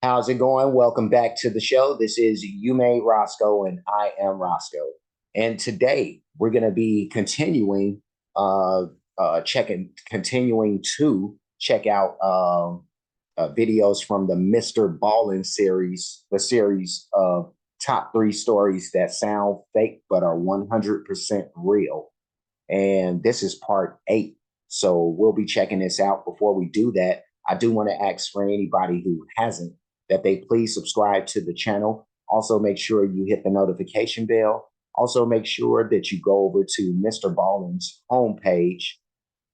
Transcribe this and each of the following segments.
How's it going? Welcome back to the show. This is You Made Roscoe, and I am Roscoe. And today we're going to be continuing to check out videos from the Mr. Ballen series, the series of top three stories that sound fake but are 100% real. And this is part 8. So we'll be checking this out. Before we do that, I do want to ask for anybody who hasn't that they please subscribe to the channel. Also, make sure you hit the notification bell. Also, make sure that you go over to Mr. Ballen's homepage.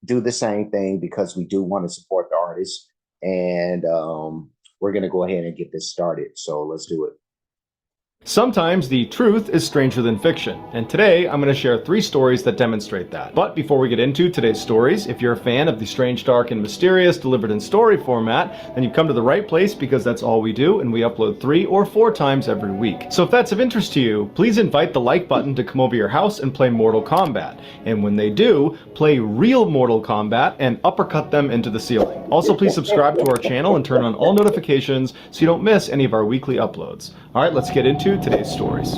Do the same thing because we do want to support the artists. And we're going to go ahead and get this started. So let's do it. Sometimes the truth is stranger than fiction, and today I'm going to share 3 stories that demonstrate that. But before we get into today's stories, if you're a fan of the strange, dark, and mysterious delivered in story format, then you've come to the right place because that's all we do, and we upload 3 or 4 times every week. So if that's of interest to you, please invite the like button to come over your house and play Mortal Kombat. And when they do, play real Mortal Kombat and uppercut them into the ceiling. Also, please subscribe to our channel and turn on all notifications so you don't miss any of our weekly uploads. Alright, let's get into today's stories.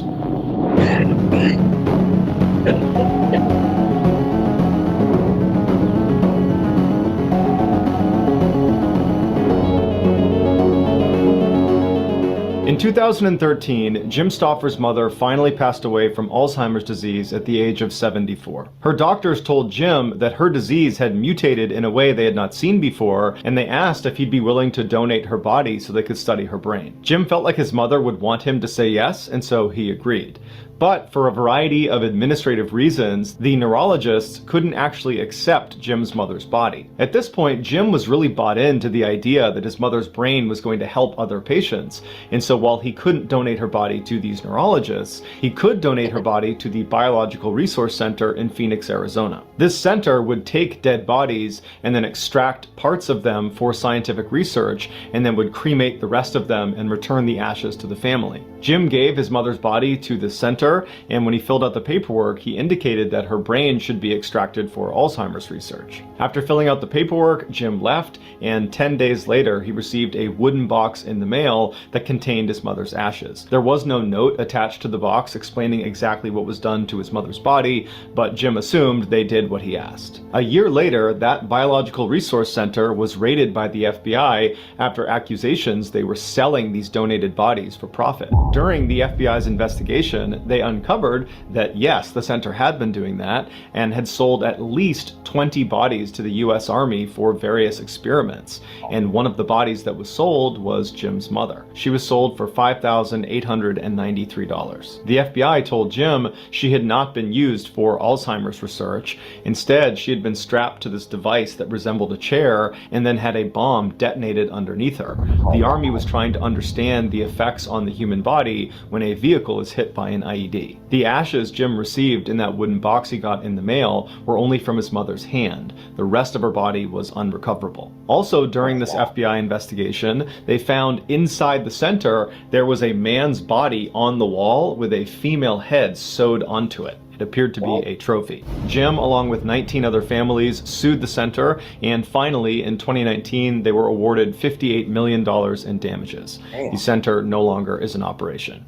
In 2013, Jim Stauffer's mother finally passed away from Alzheimer's disease at the age of 74. Her doctors told Jim that her disease had mutated in a way they had not seen before, and they asked if he'd be willing to donate her body so they could study her brain. Jim felt like his mother would want him to say yes, and so he agreed. But for a variety of administrative reasons, the neurologists couldn't actually accept Jim's mother's body. At this point, Jim was really bought into the idea that his mother's brain was going to help other patients, and so while he couldn't donate her body to these neurologists, he could donate her body to the Biological Resource Center in Phoenix, Arizona. This center would take dead bodies and then extract parts of them for scientific research, and then would cremate the rest of them and return the ashes to the family. Jim gave his mother's body to the center, and when he filled out the paperwork, he indicated that her brain should be extracted for Alzheimer's research. After filling out the paperwork, Jim left, and 10 days later, he received a wooden box in the mail that contained his mother's ashes. There was no note attached to the box explaining exactly what was done to his mother's body, but Jim assumed they did what he asked. A year later, that Biological Resource Center was raided by the FBI after accusations they were selling these donated bodies for profit. During the FBI's investigation, they uncovered that yes, the center had been doing that and had sold at least 20 bodies to the US Army for various experiments. And one of the bodies that was sold was Jim's mother. She was sold for $5,893. The FBI told Jim she had not been used for Alzheimer's research. Instead, she had been strapped to this device that resembled a chair and then had a bomb detonated underneath her. The Army was trying to understand the effects on the human body when a vehicle is hit by an IED. The ashes Jim received in that wooden box he got in the mail were only from his mother's hand. The rest of her body was unrecoverable. Also, during this FBI investigation, they found inside the center there was a man's body on the wall with a female head sewed onto it. It appeared to be a trophy. Jim, along with 19 other families, sued the center, and finally, in 2019, they were awarded $58 million in damages. The center no longer is in operation.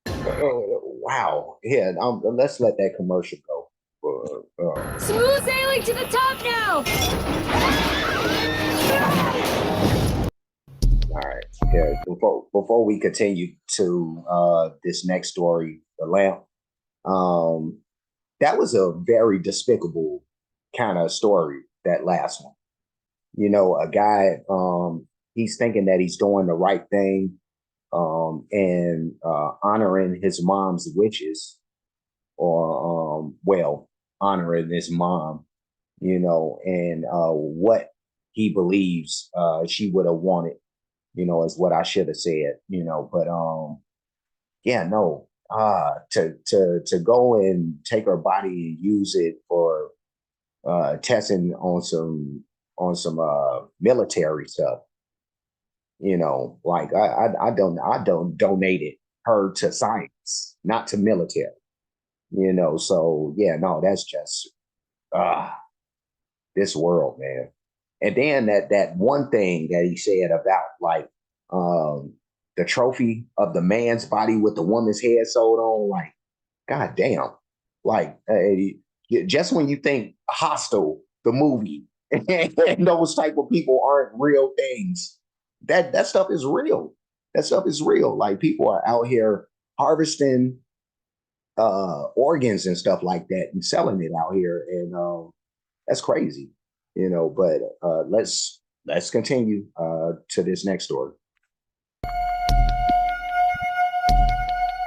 Wow. Yeah, let's let that commercial go. Smooth sailing to the top now! All right. Yeah, before we continue to this next story, the lamp, that was a very despicable kind of story, that last one. You know, a guy, he's thinking that he's doing the right thing, and honoring his mom's wishes, or honoring his mom, you know, and what he believes she would have wanted, you know, is what I should have said, you know. But yeah, no, to go and take her body and use it for testing on some military stuff. You know, like I don't donated her to science, not to military. You know, so yeah, no, that's just this world, man. And then that one thing that he said about like the trophy of the man's body with the woman's head sewed on. Like, god damn. Like, just when you think Hostel, the movie, and those type of people aren't real things, that stuff is real. That stuff is real. Like, people are out here harvesting organs and stuff like that and selling it out here, and that's crazy, But let's continue to this next story.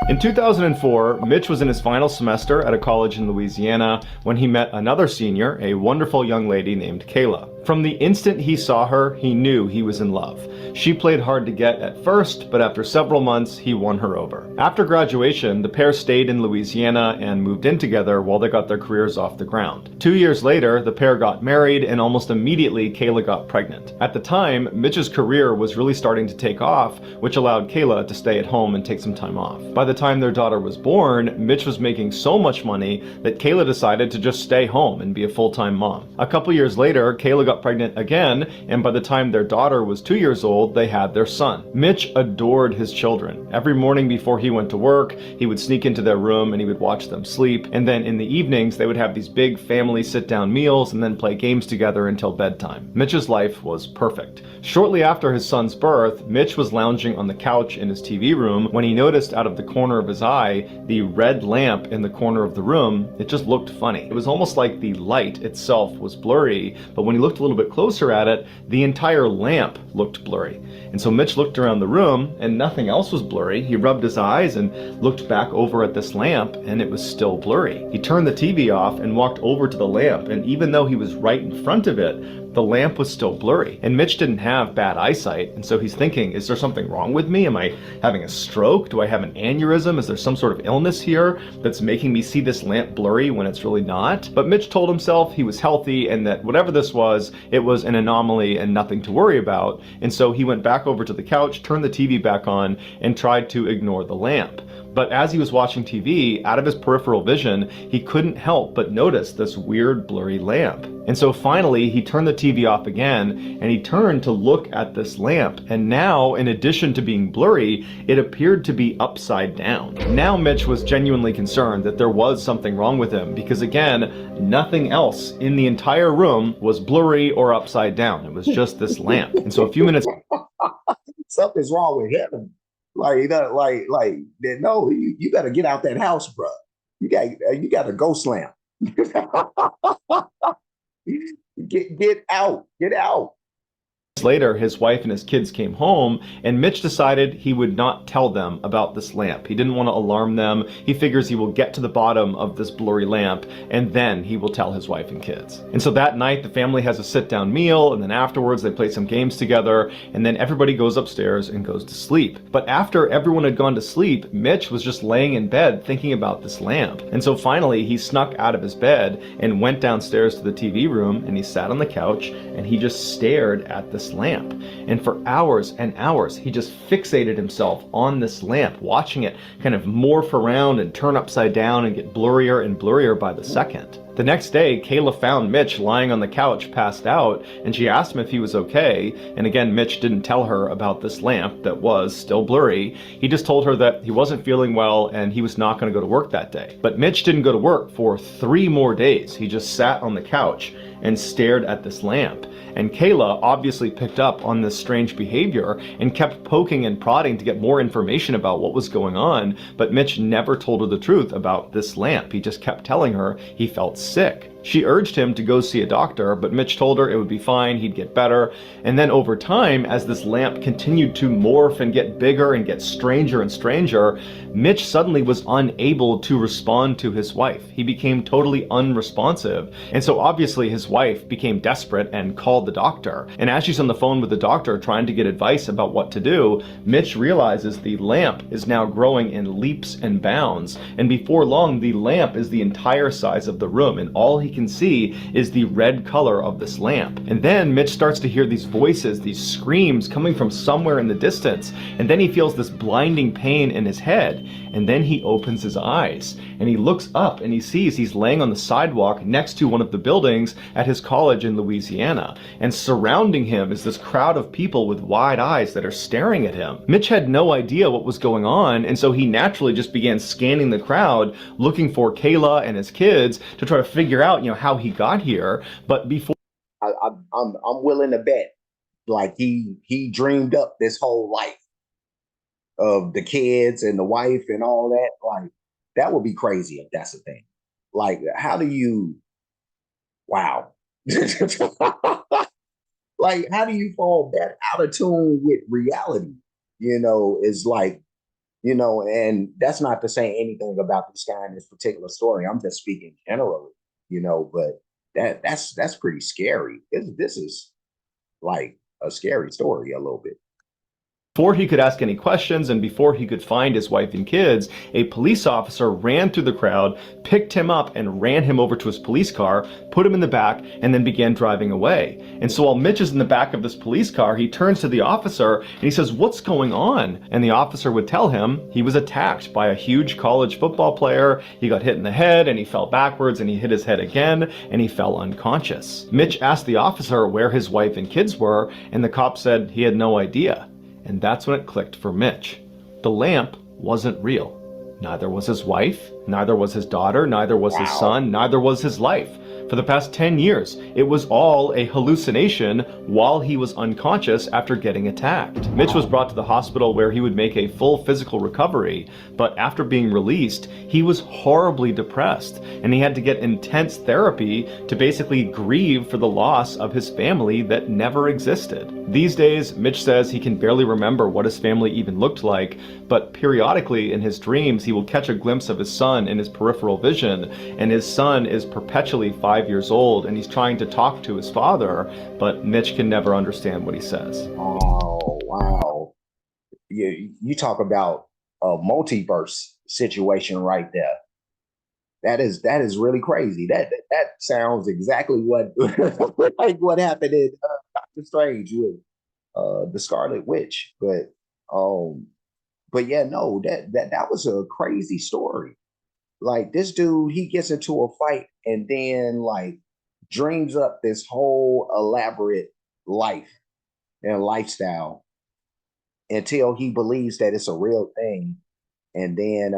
In 2004, Mitch was in his final semester at a college in Louisiana when he met another senior, a wonderful young lady named Kayla. From the instant he saw her, he knew he was in love. She played hard to get at first, but after several months, he won her over. After graduation, the pair stayed in Louisiana and moved in together while they got their careers off the ground. 2 years later, the pair got married, and almost immediately, Kayla got pregnant. At the time, Mitch's career was really starting to take off, which allowed Kayla to stay at home and take some time off. By the time their daughter was born, Mitch was making so much money that Kayla decided to just stay home and be a full-time mom. A couple years later, Kayla got pregnant again, and by the time their daughter was 2 years old, they had their son. Mitch adored his children. Every morning before he went to work, he would sneak into their room and he would watch them sleep, and then in the evenings they would have these big family sit-down meals and then play games together until bedtime. Mitch's life was perfect. Shortly after his son's birth, Mitch was lounging on the couch in his TV room when he noticed out of the corner of his eye the red lamp in the corner of the room. It just looked funny. It was almost like the light itself was blurry, but when he looked a little bit closer at it, the entire lamp looked blurry. And so Mitch looked around the room and nothing else was blurry. He rubbed his eyes and looked back over at this lamp and it was still blurry. He turned the TV off and walked over to the lamp, and even though he was right in front of it, the lamp was still blurry. And Mitch didn't have bad eyesight, and so he's thinking, is there something wrong with me? Am I having a stroke? Do I have an aneurysm? Is there some sort of illness here that's making me see this lamp blurry when it's really not? But Mitch told himself he was healthy and that whatever this was, it was an anomaly and nothing to worry about. And so he went back over to the couch, turned the TV back on, and tried to ignore the lamp. But as he was watching TV, out of his peripheral vision, he couldn't help but notice this weird blurry lamp. And so finally, he turned the TV off again, and he turned to look at this lamp. And now, in addition to being blurry, it appeared to be upside down. Now Mitch was genuinely concerned that there was something wrong with him, because again, nothing else in the entire room was blurry or upside down. It was just this lamp. And so a few minutes... Something's wrong with him. No, you better get out that house, bro. You got a ghost lamp. Get out. Later, his wife and his kids came home, and Mitch decided he would not tell them about this lamp. He didn't want to alarm them. He figures he will get to the bottom of this blurry lamp, and then he will tell his wife and kids. And so that night, the family has a sit-down meal, and then afterwards they play some games together, and then everybody goes upstairs and goes to sleep. But after everyone had gone to sleep, Mitch was just laying in bed thinking about this lamp. And so finally, he snuck out of his bed and went downstairs to the TV room, and he sat on the couch, and he just stared at this lamp. And for hours and hours, he just fixated himself on this lamp, watching it kind of morph around and turn upside down and get blurrier and blurrier by the second. The next day, Kayla found Mitch lying on the couch, passed out, and she asked him if he was okay. And again, Mitch didn't tell her about this lamp that was still blurry. He just told her that he wasn't feeling well and he was not going to go to work that day. But Mitch didn't go to work for 3 more days. He just sat on the couch and stared at this lamp. And Kayla obviously picked up on this strange behavior and kept poking and prodding to get more information about what was going on, but Mitch never told her the truth about this lamp. He just kept telling her he felt sick. She urged him to go see a doctor, but Mitch told her it would be fine, he'd get better. And then over time, as this lamp continued to morph and get bigger and get stranger and stranger, Mitch suddenly was unable to respond to his wife. He became totally unresponsive. And so obviously his wife became desperate and called the doctor. And as she's on the phone with the doctor trying to get advice about what to do, Mitch realizes the lamp is now growing in leaps and bounds. And before long, the lamp is the entire size of the room, and all he he can see is the red color of this lamp. And then Mitch starts to hear these voices, these screams coming from somewhere in the distance, and then he feels this blinding pain in his head. And then he opens his eyes and he looks up and he sees he's laying on the sidewalk next to one of the buildings at his college in Louisiana. And surrounding him is this crowd of people with wide eyes that are staring at him. Mitch had no idea what was going on, and so he naturally just began scanning the crowd, looking for Kayla and his kids to try to figure out, how he got here. But before I'm willing to bet, like he dreamed up this whole life of the kids and the wife and all that. Like, that would be crazy if that's the thing. Like, how do you, wow. Like, how do you fall that out of tune with reality? Is like, and that's not to say anything about this guy in this particular story. I'm just speaking generally, but that's pretty scary. This is like a scary story a little bit. Before he could ask any questions and before he could find his wife and kids, a police officer ran through the crowd, picked him up and ran him over to his police car, put him in the back, and then began driving away. And so while Mitch is in the back of this police car, he turns to the officer and he says, "What's going on?" And the officer would tell him he was attacked by a huge college football player. He got hit in the head and he fell backwards and he hit his head again and he fell unconscious. Mitch asked the officer where his wife and kids were, and the cop said he had no idea. And that's when it clicked for Mitch. The lamp wasn't real. Neither was his wife, neither was his daughter, neither was his son, neither was his life. For the past 10 years, it was all a hallucination while he was unconscious after getting attacked. Mitch was brought to the hospital where he would make a full physical recovery, but after being released, he was horribly depressed, and he had to get intense therapy to basically grieve for the loss of his family that never existed. These days, Mitch says he can barely remember what his family even looked like, but periodically in his dreams, he will catch a glimpse of his son in his peripheral vision, and his son is perpetually 5 years old and he's trying to talk to his father, but Mitch can never understand what he says. Oh, wow. You talk about a multiverse situation right there. That is really crazy. That sounds exactly what like what happened in Doctor Strange with the Scarlet Witch. But yeah, no, that was a crazy story. Like, this dude, he gets into a fight and then like dreams up this whole elaborate life and lifestyle until he believes that it's a real thing, and then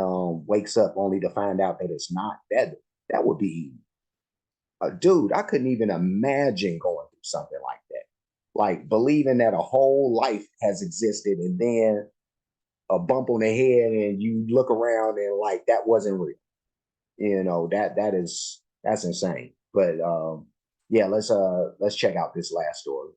wakes up only to find out that it's not. That would be, dude, I couldn't even imagine going through something like that. Like, believing that a whole life has existed and then a bump on the head and you look around and like that wasn't real. That's insane. But yeah, let's check out this last story.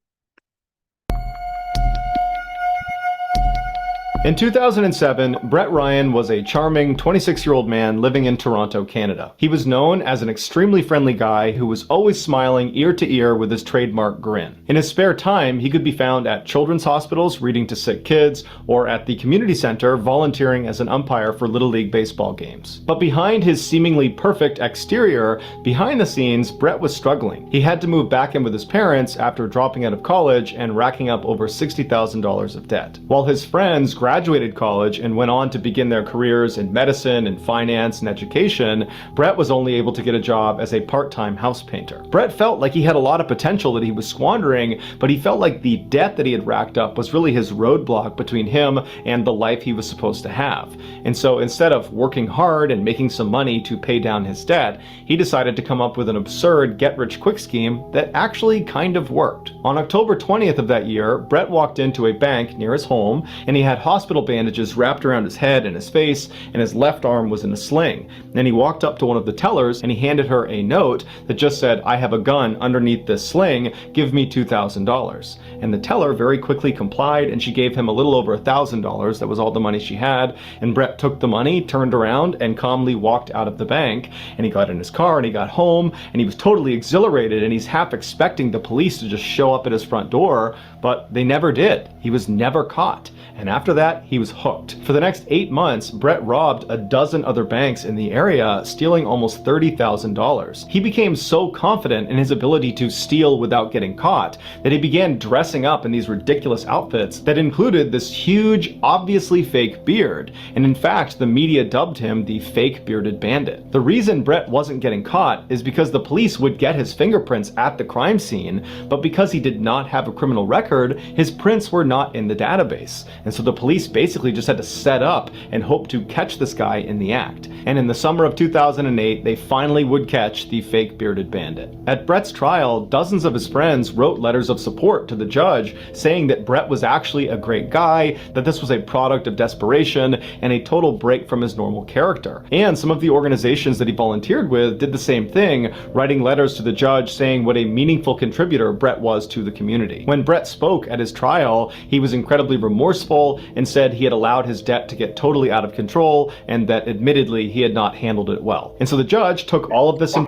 In 2007, Brett Ryan was a charming 26-year-old man living in Toronto, Canada. He was known as an extremely friendly guy who was always smiling ear to ear with his trademark grin. In his spare time, he could be found at children's hospitals reading to sick kids, or at the community center volunteering as an umpire for Little League baseball games. But behind his seemingly perfect exterior, behind the scenes, Brett was struggling. He had to move back in with his parents after dropping out of college and racking up over $60,000 of debt. While his friends graduated college and went on to begin their careers in medicine and finance and education, Brett was only able to get a job as a part-time house painter. Brett felt like he had a lot of potential that he was squandering, but he felt like the debt that he had racked up was really his roadblock between him and the life he was supposed to have. And so instead of working hard and making some money to pay down his debt, he decided to come up with an absurd get-rich-quick scheme that actually kind of worked. On October 20th of that year, Brett walked into a bank near his home and he had hospital bandages wrapped around his head and his face, and his left arm was in a sling. Then he walked up to one of the tellers and he handed her a note that just said, "I have a gun underneath this sling, give me $2,000. And the teller very quickly complied, and she gave him a little over $1,000. That was all the money she had. And Brett took the money, turned around, and calmly walked out of the bank. And he got in his car and he got home, and he was totally exhilarated, and he's half expecting the police to just show up at his front door, but they never did. He was never caught. And after that, that, he was hooked. For the next 8 months, Brett robbed a dozen other banks in the area, stealing almost $30,000. He became so confident in his ability to steal without getting caught that he began dressing up in these ridiculous outfits that included this huge, obviously fake beard. And in fact, the media dubbed him the fake bearded bandit. The reason Brett wasn't getting caught is because the police would get his fingerprints at the crime scene, but because he did not have a criminal record, his prints were not in the database. And so the police basically just had to set up and hope to catch this guy in the act. And in the summer of 2008, they finally would catch the fake bearded bandit. At Brett's trial, dozens of his friends wrote letters of support to the judge saying that Brett was actually a great guy, that this was a product of desperation and a total break from his normal character. And some of the organizations that he volunteered with did the same thing, writing letters to the judge saying what a meaningful contributor Brett was to the community. When Brett spoke at his trial, he was incredibly remorseful and said he had allowed his debt to get totally out of control and that admittedly he had not handled it well. And so the judge took all of this. I'm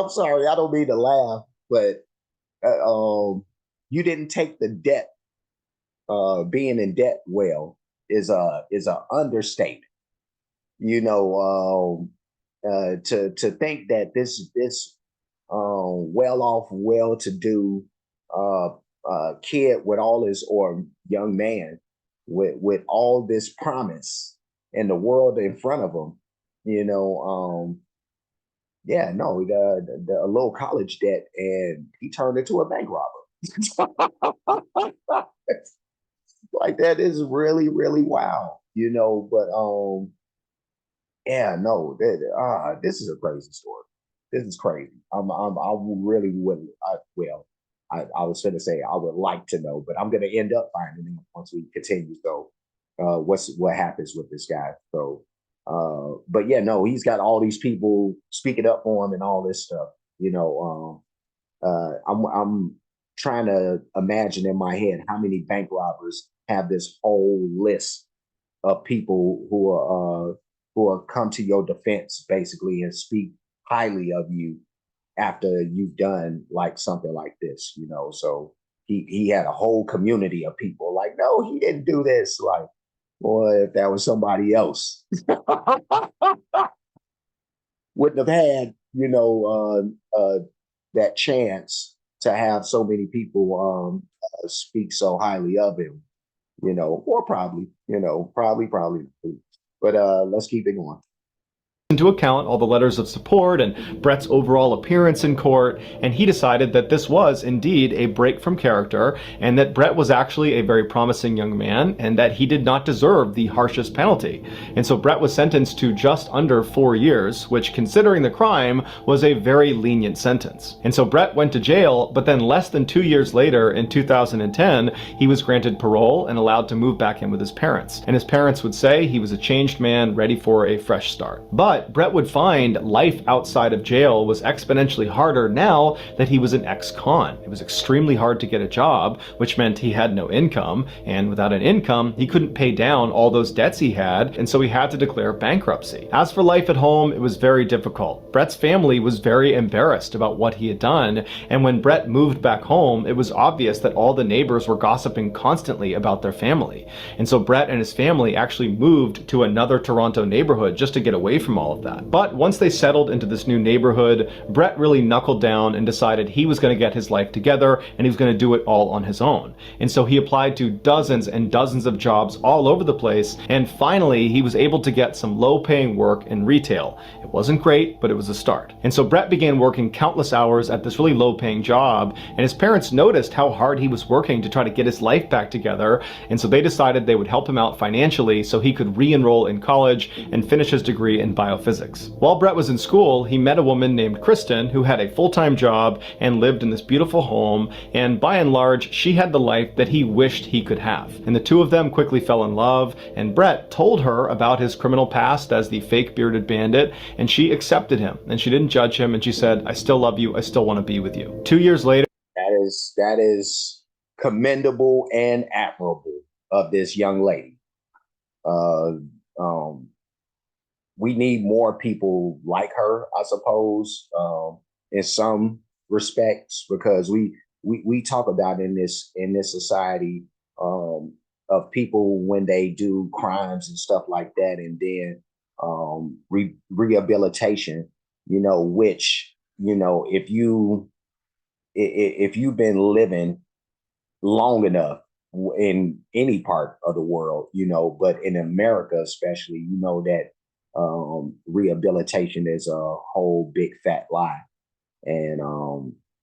sorry, I don't mean to laugh, but you didn't take the debt. Being in debt well is a understatement. You know, to think that this well-off, well-to-do kid with all his, or young man with all this promise and the world in front of him, you know, yeah, no, a little college debt, and he turned into a bank robber. Like, that is really, really wild, you know. But yeah, no, this is a crazy story. This is crazy. I really wouldn't. I was going to say I would like to know, but I'm going to end up finding it once we continue. So, what happens with this guy? So, but yeah, no, he's got all these people speaking up for him and all this stuff. You know, I'm trying to imagine in my head how many bank robbers have this whole list of people who are come to your defense basically and speak highly of you after you've done like something like this, you know. So he had a whole community of people like, no, he didn't do this. Like, boy, if that was somebody else, wouldn't have had, you know, that chance to have so many people speak so highly of him, you know, or probably, you know, probably. But let's keep it going. Into account all the letters of support and Brett's overall appearance in court, and he decided that this was indeed a break from character and that Brett was actually a very promising young man and that he did not deserve the harshest penalty. And so Brett was sentenced to just under 4 years, which, considering the crime, was a very lenient sentence. And so Brett went to jail, but then less than 2 years later, in 2010, he was granted parole and allowed to move back in with his parents. And his parents would say he was a changed man ready for a fresh start. But Brett would find life outside of jail was exponentially harder now that he was an ex-con. It was extremely hard to get a job, which meant he had no income, and without an income, he couldn't pay down all those debts he had, and so he had to declare bankruptcy. As for life at home, it was very difficult. Brett's family was very embarrassed about what he had done, and when Brett moved back home, it was obvious that all the neighbors were gossiping constantly about their family. And so Brett and his family actually moved to another Toronto neighborhood just to get away from all of that. But once they settled into this new neighborhood, Brett really knuckled down and decided he was going to get his life together and he was going to do it all on his own. And so he applied to dozens and dozens of jobs all over the place, and finally he was able to get some low-paying work in retail. It wasn't great, but it was a start. And so Brett began working countless hours at this really low-paying job, and his parents noticed how hard he was working to try to get his life back together, and so they decided they would help him out financially so he could re-enroll in college and finish his degree in biophysics. While Brett was in school, he met a woman named Kristen who had a full-time job and lived in this beautiful home, and by and large, she had the life that he wished he could have. And the two of them quickly fell in love, and Brett told her about his criminal past as the fake bearded bandit, and she accepted him, and she didn't judge him, and she said, "I still love you, I still want to be with you." 2 years later, That is commendable and admirable of this young lady. We need more people like her, I suppose, in some respects, because we talk about in this society, of people when they do crimes and stuff like that, and then rehabilitation, which, if you've been living long enough in any part of the world, but in America especially, that rehabilitation is a whole big fat lie, and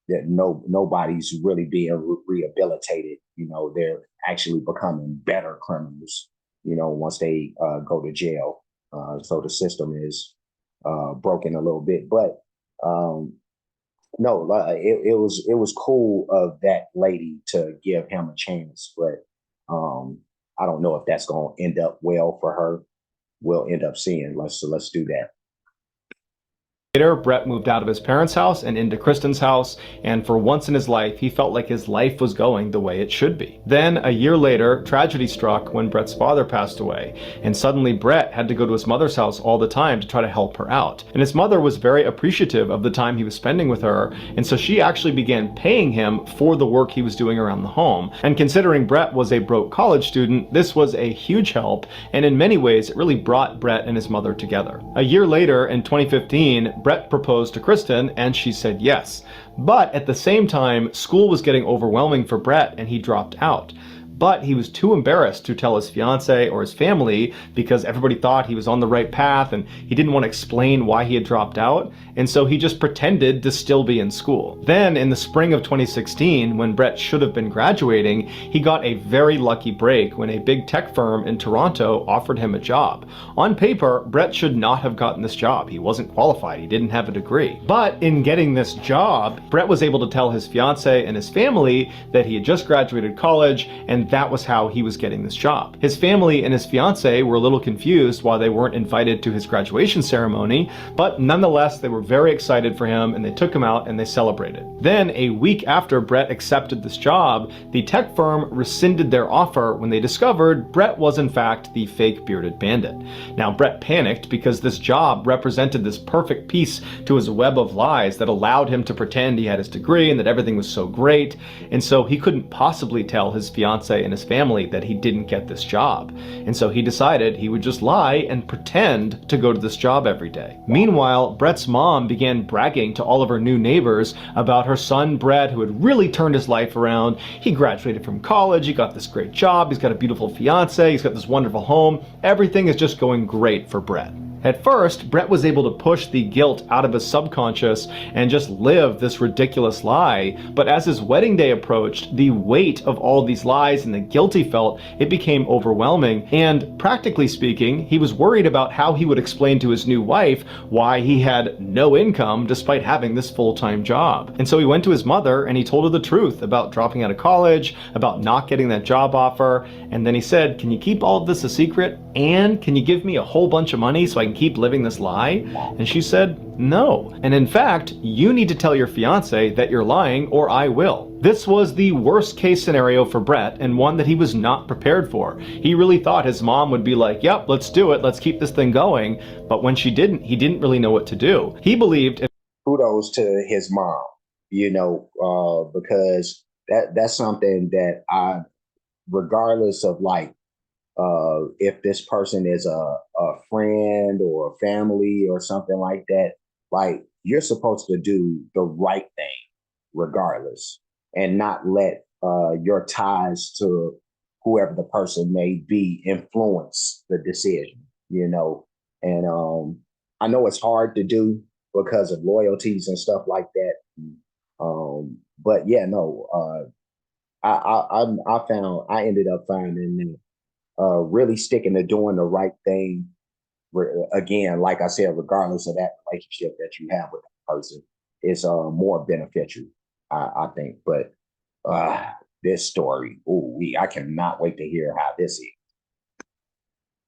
that nobody's really being rehabilitated. They're actually becoming better criminals. Once they go to jail. So the system is broken a little bit, but no, it was cool of that lady to give him a chance, but I don't know if that's going to end up well for her. We'll end up seeing. Let's do that. Later, Brett moved out of his parents' house and into Kristen's house, and for once in his life, he felt like his life was going the way it should be. Then, a year later, tragedy struck when Brett's father passed away, and suddenly Brett had to go to his mother's house all the time to try to help her out. And his mother was very appreciative of the time he was spending with her, and so she actually began paying him for the work he was doing around the home. And considering Brett was a broke college student, this was a huge help, and in many ways, it really brought Brett and his mother together. A year later, in 2015, Brett proposed to Kristen, and she said yes. But at the same time, school was getting overwhelming for Brett, and he dropped out. But he was too embarrassed to tell his fiance or his family because everybody thought he was on the right path, and he didn't want to explain why he had dropped out, and so he just pretended to still be in school. Then, in the spring of 2016, when Brett should have been graduating, he got a very lucky break when a big tech firm in Toronto offered him a job. On paper, Brett should not have gotten this job. He wasn't qualified. He didn't have a degree. But in getting this job, Brett was able to tell his fiance and his family that he had just graduated college, and that was how he was getting this job. His family and his fiance were a little confused why they weren't invited to his graduation ceremony, but nonetheless, they were very excited for him, and they took him out and they celebrated. Then, a week after Brett accepted this job, the tech firm rescinded their offer when they discovered Brett was in fact the fake bearded bandit. Now, Brett panicked because this job represented this perfect piece to his web of lies that allowed him to pretend he had his degree and that everything was so great, and so he couldn't possibly tell his fiance and his family that he didn't get this job. And so he decided he would just lie and pretend to go to this job every day. Meanwhile, Brett's mom began bragging to all of her new neighbors about her son Brett, who had really turned his life around. He graduated from college, he got this great job, he's got a beautiful fiance, he's got this wonderful home. Everything is just going great for Brett. At first, Brett was able to push the guilt out of his subconscious and just live this ridiculous lie, but as his wedding day approached, the weight of all these lies and the guilt he felt, it became overwhelming, and practically speaking, he was worried about how he would explain to his new wife why he had no income despite having this full-time job. And so he went to his mother and he told her the truth about dropping out of college, about not getting that job offer, and then he said, "Can you keep all of this a secret? And can you give me a whole bunch of money so I can keep living this lie?" And she said, "No. And in fact, you need to tell your fiance that you're lying or I will." This was the worst case scenario for Brett, and one that he was not prepared for. He really thought his mom would be like, "Yep, let's do it, let's keep this thing going." But when she didn't, he didn't really know what to do. He believed Kudos to his mom, because that's something that regardless of like, if this person is a friend or a family or something like that, like you're supposed to do the right thing regardless, and not let your ties to whoever the person may be influence the decision. And I know it's hard to do because of loyalties and stuff like that. But yeah, no, I ended up finding that really sticking to doing the right thing, again, like I said, regardless of that relationship that you have with that person, is more beneficial, I think. But this story, ooh, I cannot wait to hear how this is.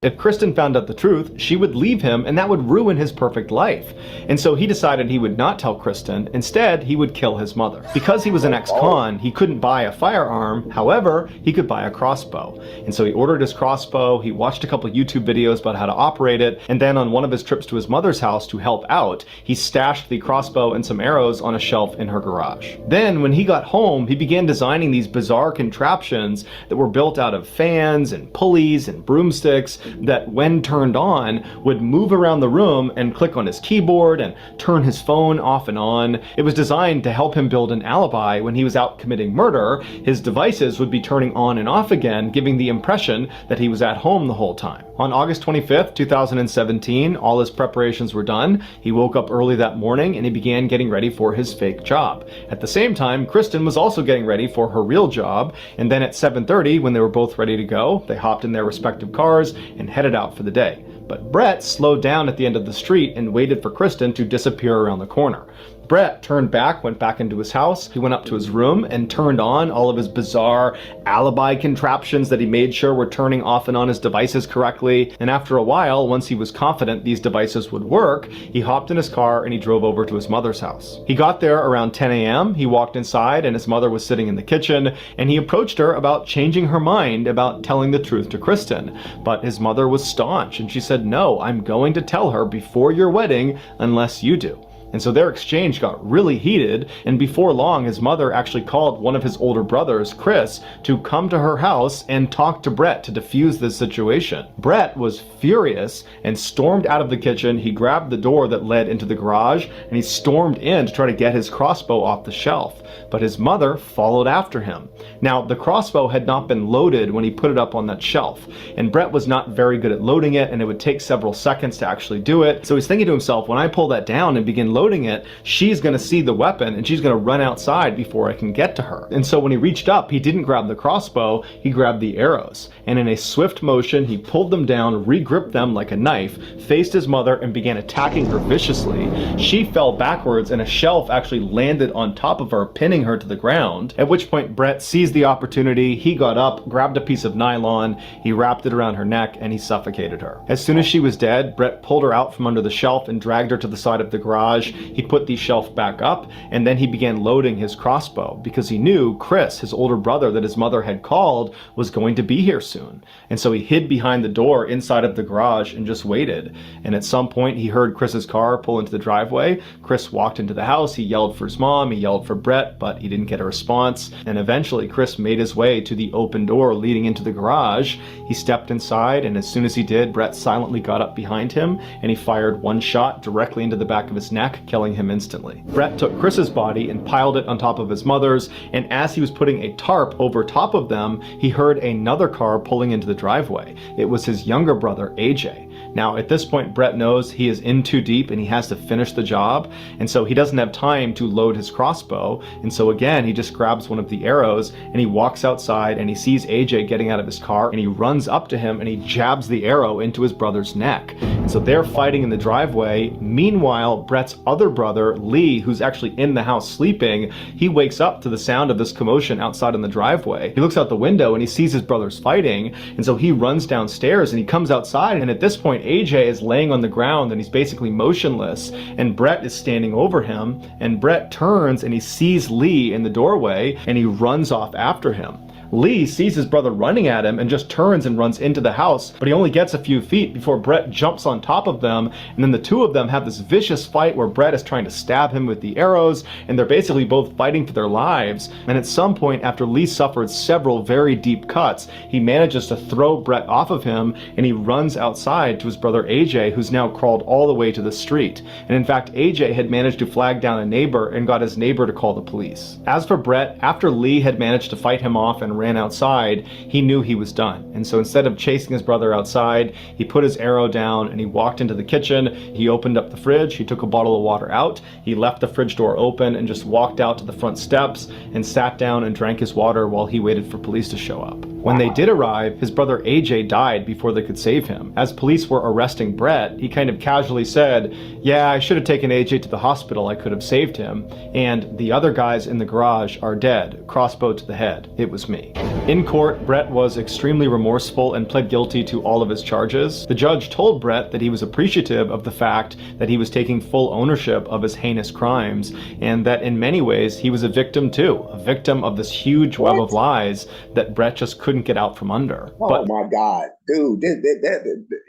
If Kristen found out the truth, she would leave him and that would ruin his perfect life. And so he decided he would not tell Kristen. Instead, he would kill his mother. Because he was an ex-con, he couldn't buy a firearm. However, he could buy a crossbow. And so he ordered his crossbow, he watched a couple YouTube videos about how to operate it, and then on one of his trips to his mother's house to help out, he stashed the crossbow and some arrows on a shelf in her garage. Then, when he got home, he began designing these bizarre contraptions that were built out of fans and pulleys and broomsticks that, when turned on, would move around the room and click on his keyboard and turn his phone off and on. It was designed to help him build an alibi when he was out committing murder. His devices would be turning on and off again, giving the impression that he was at home the whole time. On August 25th, 2017, all his preparations were done. He woke up early that morning and he began getting ready for his fake job. At the same time, Kristen was also getting ready for her real job, and then at 7:30, when they were both ready to go, they hopped in their respective cars and headed out for the day. But Brett slowed down at the end of the street and waited for Kristen to disappear around the corner. Brett turned back, went back into his house. He went up to his room and turned on all of his bizarre alibi contraptions that he made sure were turning off and on his devices correctly. And after a while, once he was confident these devices would work, he hopped in his car and he drove over to his mother's house. He got there around 10 a.m. He walked inside and his mother was sitting in the kitchen, and he approached her about changing her mind about telling the truth to Kristen. But his mother was staunch and she said, "No, I'm going to tell her before your wedding unless you do." And so their exchange got really heated, and before long his mother actually called one of his older brothers, Chris, to come to her house and talk to Brett to defuse this situation. Brett was furious and stormed out of the kitchen. He grabbed the door that led into the garage and he stormed in to try to get his crossbow off the shelf. But his mother followed after him. Now, the crossbow had not been loaded when he put it up on that shelf, and Brett was not very good at loading it, and it would take several seconds to actually do it. So he's thinking to himself, when I pull that down and begin loading it, she's going to see the weapon and she's going to run outside before I can get to her. And so when he reached up, he didn't grab the crossbow, he grabbed the arrows. And in a swift motion, he pulled them down, re-gripped them like a knife, faced his mother, and began attacking her viciously. She fell backwards and a shelf actually landed on top of her, pinning her to the ground. At which point Brett seized the opportunity. He got up, grabbed a piece of nylon, he wrapped it around her neck, and he suffocated her. As soon as she was dead, Brett pulled her out from under the shelf and dragged her to the side of the garage. He put the shelf back up, and then he began loading his crossbow because he knew Chris, his older brother that his mother had called, was going to be here soon. And so he hid behind the door inside of the garage and just waited. And at some point he heard Chris's car pull into the driveway. Chris walked into the house, he yelled for his mom, he yelled for Brett, but he didn't get a response. And eventually Chris made his way to the open door leading into the garage. He stepped inside, and as soon as he did, Brett silently got up behind him and he fired one shot directly into the back of his neck, killing him instantly. Brett took Chris's body and piled it on top of his mother's, and as he was putting a tarp over top of them, he heard another car pulling into the driveway. It was his younger brother, AJ. Now, at this point, Brett knows he is in too deep and he has to finish the job, and so he doesn't have time to load his crossbow, and so again, he just grabs one of the arrows and he walks outside and he sees AJ getting out of his car and he runs up to him and he jabs the arrow into his brother's neck. And so they're fighting in the driveway. Meanwhile, Brett's other brother, Lee, who's actually in the house sleeping, he wakes up to the sound of this commotion outside in the driveway. He looks out the window and he sees his brothers fighting, and so he runs downstairs and he comes outside, and at this point AJ is laying on the ground and he's basically motionless, and Brett is standing over him, and Brett turns and he sees Lee in the doorway and he runs off after him. Lee sees his brother running at him and just turns and runs into the house, but he only gets a few feet before Brett jumps on top of them, and then the two of them have this vicious fight where Brett is trying to stab him with the arrows, and they're basically both fighting for their lives. And at some point, after Lee suffered several very deep cuts, he manages to throw Brett off of him, and he runs outside to his brother AJ, who's now crawled all the way to the street. And in fact, AJ had managed to flag down a neighbor and got his neighbor to call the police. As for Brett, after Lee had managed to fight him off and ran outside, he knew he was done. And so instead of chasing his brother outside, he put his arrow down and he walked into the kitchen. He opened up the fridge, he took a bottle of water out, he left the fridge door open and just walked out to the front steps and sat down and drank his water while he waited for police to show up. When they did arrive, his brother AJ died before they could save him. As police were arresting Brett, he kind of casually said, "Yeah, I should have taken AJ to the hospital, I could have saved him. And the other guys in the garage are dead, crossbow to the head. It was me." In court, Brett was extremely remorseful and pled guilty to all of his charges. The judge told Brett that he was appreciative of the fact that he was taking full ownership of his heinous crimes, and that in many ways he was a victim too, a victim of this huge web of lies that Brett just couldn't get out from under. Oh my God, dude!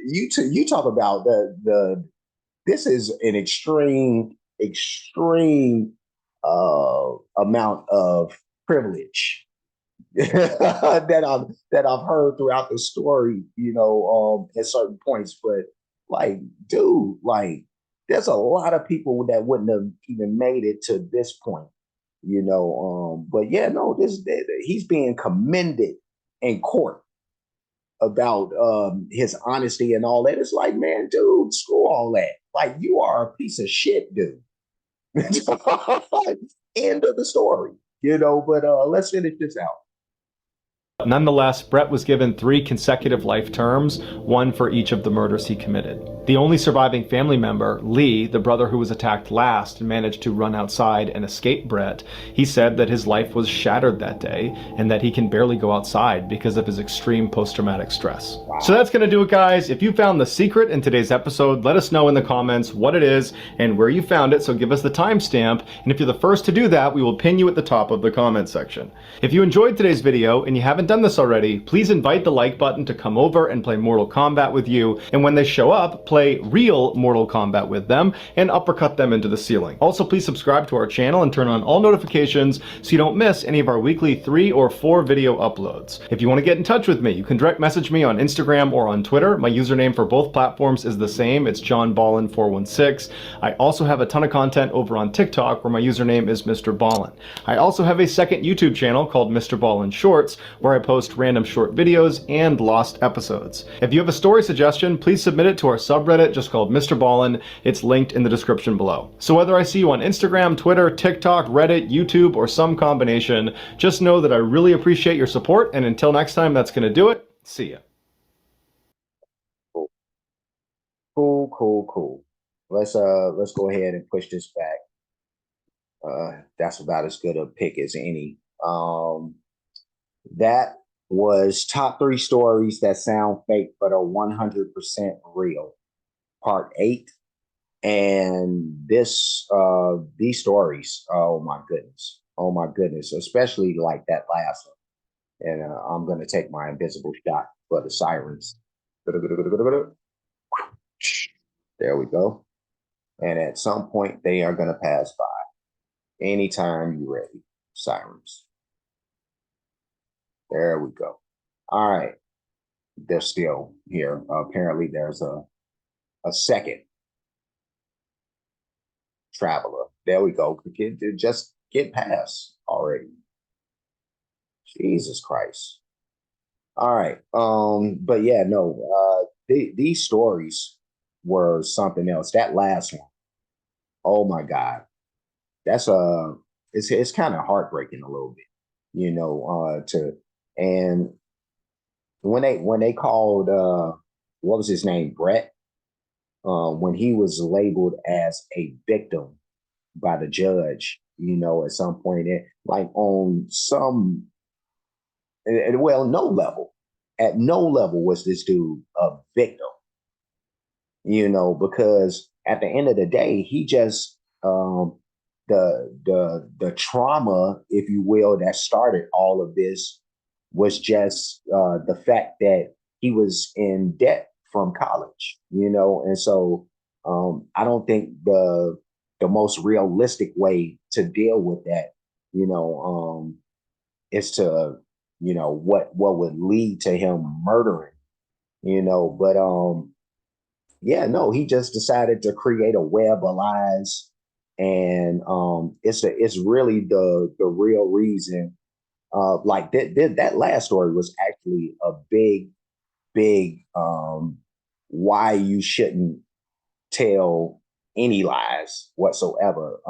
You talk about this is an extreme amount of privilege that I've heard throughout the story. At certain points, but like, dude, like, there's a lot of people that wouldn't have even made it to this point. But yeah, no, he's being commended in court about his honesty and all that. It's like, man, dude, screw all that. Like, you are a piece of shit, dude. End of the story. But let's finish this out. Nonetheless, Brett was given 3 consecutive life terms, 1 for each of the murders he committed. The only surviving family member, Lee, the brother who was attacked last and managed to run outside and escape Brett, he said that his life was shattered that day and that he can barely go outside because of his extreme post-traumatic stress. Wow. So that's going to do it, guys. If you found the secret in today's episode, let us know in the comments what it is and where you found it, so give us the timestamp, and if you're the first to do that, we will pin you at the top of the comment section. If you enjoyed today's video and you haven't done this already, please invite the like button to come over and play Mortal Kombat with you, and when they show up, play real Mortal Kombat with them and uppercut them into the ceiling. Also, please subscribe to our channel and turn on all notifications so you don't miss any of our weekly 3 or 4 video uploads. If you want to get in touch with me, you can direct message me on Instagram or on Twitter. My username for both platforms is the same. It's JohnBallen416. I also have a ton of content over on TikTok where my username is Mr. Ballen. I also have a second YouTube channel called Mr. Ballen Shorts where I post random short videos and lost episodes. If you have a story suggestion, please submit it to our subreddit just called Mr. Ballen. It's linked in the description below. So whether I see you on Instagram, Twitter, TikTok, Reddit, YouTube, or some combination, just know that I really appreciate your support, and until next time, that's going to do it. See ya. Cool. Let's go ahead and push this back. That's about as good a pick as any. That was top 3 stories that sound fake but are 100% real, part 8. And these stories, oh my goodness, especially like that last one. And I'm gonna take my invisible shot for the sirens. There we go. And at some point they are gonna pass by. Anytime you're ready, sirens. There we go. All right. They're still here. Apparently there's a second traveler. There we go. Just get past already. Jesus Christ. All right. But yeah, no, these stories were something else. That last one, oh my God. That's it's kind of heartbreaking a little bit, and when they called what was his name, Brett, when he was labeled as a victim by the judge, at some point, like on some, well, no level, at no level was this dude a victim, because at the end of the day, he just the trauma, if you will, that started all of this was just the fact that he was in debt from college, and so I don't think the most realistic way to deal with that, is to, what would lead to him murdering, but yeah, no, he just decided to create a web of lies, and it's really the real reason. Like that last story was actually a big why you shouldn't tell any lies whatsoever.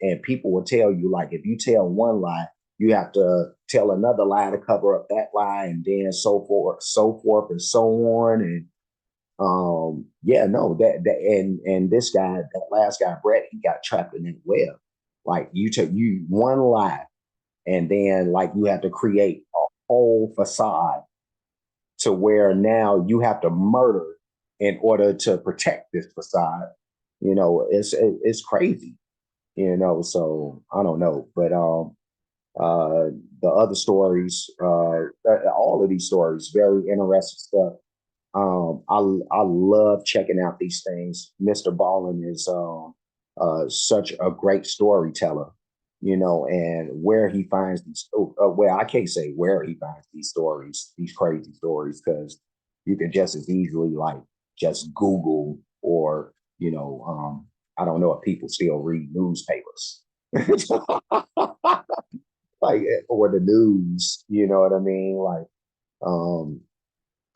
And people will tell you, like, if you tell one lie, you have to tell another lie to cover up that lie, and then so forth and so on. And yeah, no, that and this guy, that last guy, Brett, he got trapped in that web. Like you take you one lie, and then like you have to create a whole facade to where now you have to murder in order to protect this facade. You know, it's crazy. You know, so I don't know, but the other stories, all of these stories, very interesting stuff. I love checking out these things. Mr. Ballen is such a great storyteller, you know, and where he finds these, well, I can't say where he finds these stories, these crazy stories, because you can just as easily like just Google or, you know, I don't know if people still read newspapers. Like or the news, you know what I mean? Like um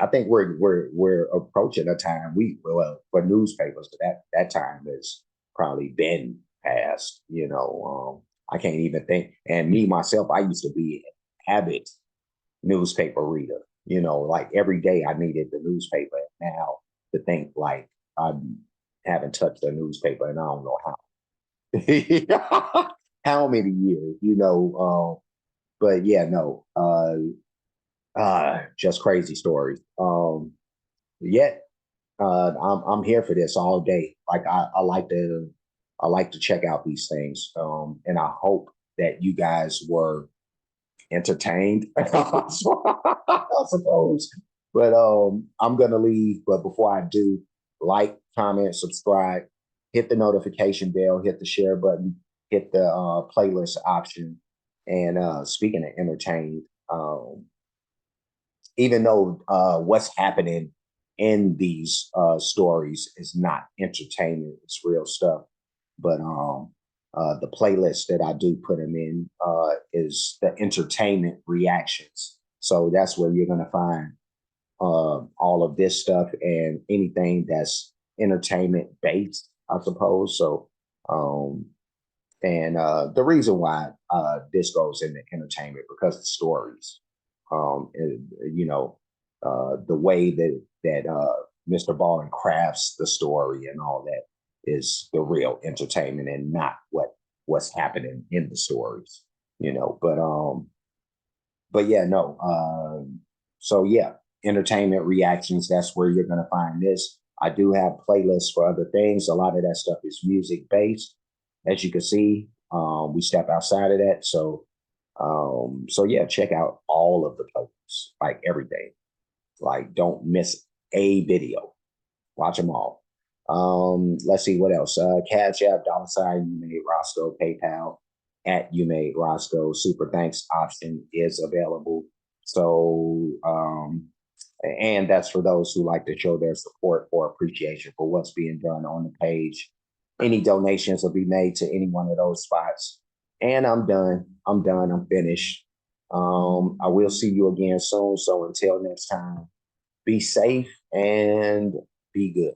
I think we're approaching a time well for newspapers that time has probably been past. You know, I can't even think. And me myself, I used to be an avid newspaper reader. You know, like every day I needed the newspaper. Now to think like I haven't touched a newspaper and I don't know how how many years. You know, but yeah, no. Just crazy stories. Yet I'm here for this all day. Like I like to check out these things. And I hope that you guys were entertained, I suppose. But I'm gonna leave. But before I do, like, comment, subscribe, hit the notification bell, hit the share button, hit the playlist option. And speaking of entertained, even though what's happening in these stories is not entertainment, it's real stuff. But the playlist that I do put them in is the entertainment reactions. So that's where you're going to find all of this stuff and anything that's entertainment based, I suppose. So, and the reason why this goes into entertainment because the stories, you know, the way that Mr. Ballin crafts the story and all that is the real entertainment and not what's happening in the stories, you know. But yeah, no. So yeah, entertainment reactions. That's where you're gonna find this. I do have playlists for other things. A lot of that stuff is music based, as you can see. We step outside of that, so yeah, check out all of the playlists, like everything. Like, don't miss a video. Watch them all. Let's see what else. Cash App, $ you made Roscoe, PayPal at you made Roscoe. Super thanks option is available. So and that's for those who like to show their support or appreciation for what's being done on the page. Any donations will be made to any one of those spots. And I'm done. I'm done. I'm finished. I will see you again soon. So until next time, be safe and be good.